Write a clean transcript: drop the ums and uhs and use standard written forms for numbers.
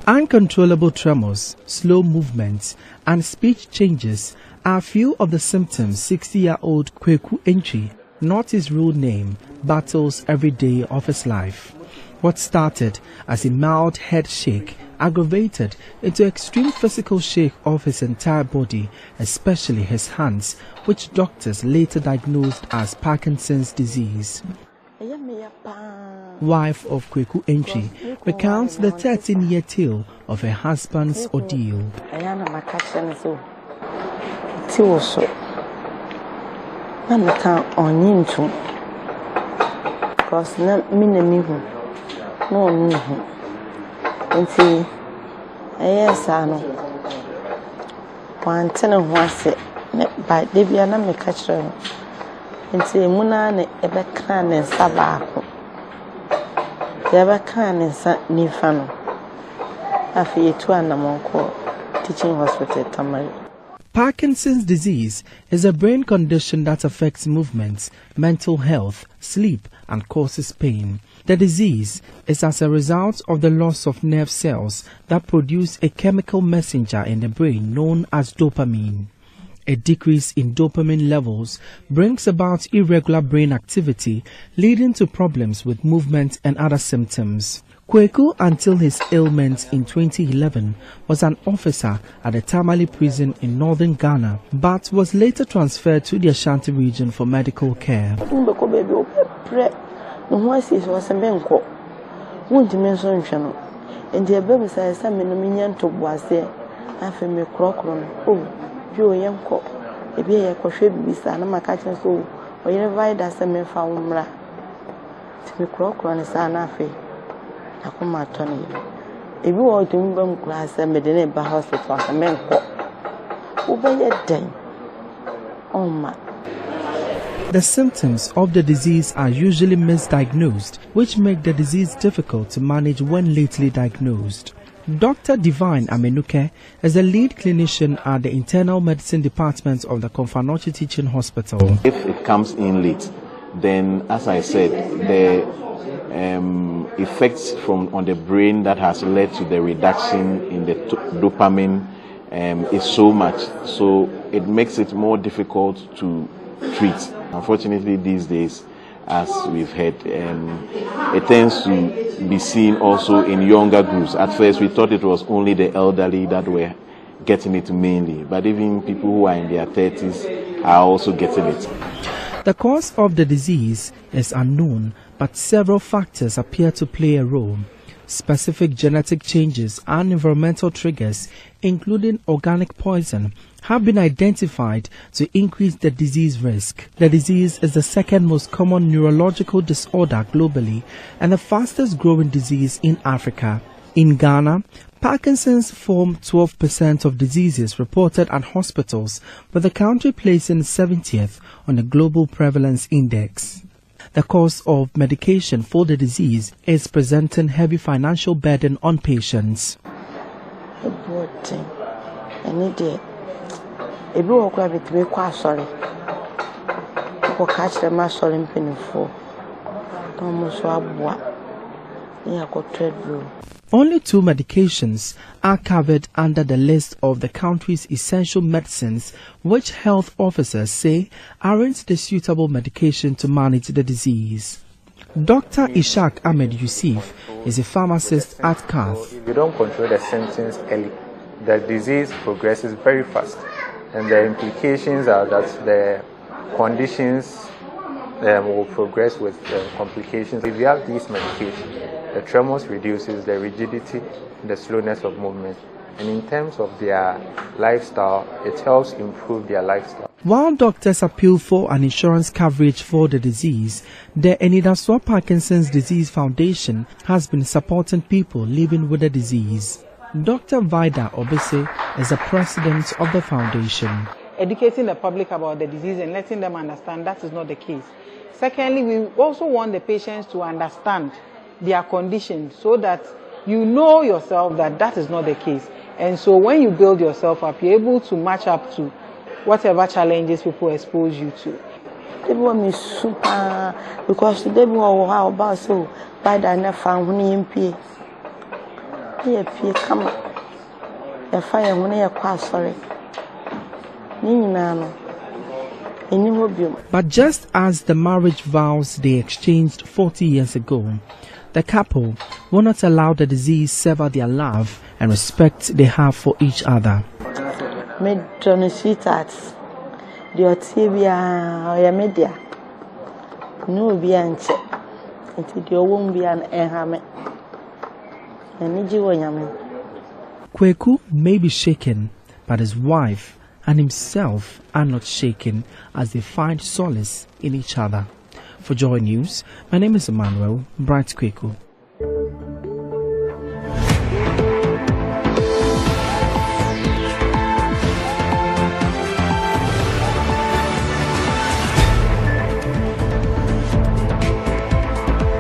Uncontrollable tremors, slow movements, and speech changes are few of the symptoms 60-year-old Kweku Entry, not his real name, battles every day of his life. What started as a mild head shake aggravated into extreme physical shake of his entire body, especially his hands, which doctors later diagnosed as Parkinson's disease. Wife of Kweku Entry recounts the 13-year tale of her husband's ordeal. Parkinson's disease is a brain condition that affects movements, mental health, sleep, and causes pain. The disease is as a result of the loss of nerve cells that produce a chemical messenger in the brain known as dopamine. A decrease in dopamine levels brings about irregular brain activity, leading to problems with movement and other symptoms. Kweku, until his ailment in 2011, was an officer at the Tamale prison in northern Ghana, but was later transferred to the Ashanti region for medical care. The symptoms of the disease are usually misdiagnosed, which make the disease difficult to manage when lately diagnosed. Dr. Divine Amenuke is the lead clinician at the Internal Medicine Department of the Komfanochi Teaching Hospital. If it comes in late, then, as I said, the effects on the brain that has led to the reduction in the dopamine is so much, so it makes it more difficult to treat. Unfortunately, these days, as we've heard, it tends to be seen also in younger groups. At first, we thought it was only the elderly that were getting it mainly, but even people who are in their 30s are also getting it. The cause of the disease is unknown, but several factors appear to play a role. Specific genetic changes and environmental triggers, including organic poison, have been identified to increase the disease risk. The disease is the second most common neurological disorder globally and the fastest growing disease in Africa. In Ghana, Parkinson's form 12% of diseases reported at hospitals, with the country placing 70th on the Global Prevalence Index. The cost of medication for the disease is presenting heavy financial burden on patients. Only 2 medications are covered under the list of the country's essential medicines, which health officers say aren't the suitable medication to manage the disease. Dr. Ishaq Ahmed Yusuf is a pharmacist at KATH. If you don't control the symptoms early, the disease progresses very fast, and the implications are that the conditions will progress with complications. If you have these medications, the tremors reduces, the rigidity, the slowness of movement. And in terms of their lifestyle, it helps improve their lifestyle. While doctors appeal for an insurance coverage for the disease, the Enidaswa Parkinson's Disease Foundation has been supporting people living with the disease. Dr. Vida Obese is the president of the foundation. Educating the public about the disease and letting them understand that is not the case. Secondly, we also want the patients to understand their condition so that you know yourself that that is not the case. And so when you build yourself up, you're able to match up to whatever challenges people expose you to. They want me super because they want how about so by the never found when you pay. yɛ pie kama yɛfa yɛn ho na yɛkɔ asɔre ne nyinaa no ɛni hɔ biom. But just as the marriage vows they exchanged 40 years ago, the couple will not allow the disease sever their love and respect they have for each other. Me Johnny sweetheart, the Otibia or media. No be anche. Until the won't be an ehame. And Kweku may be shaken, but his wife and himself are not shaken as they find solace in each other. For Joy News, my name is Emmanuel Bright Kweku.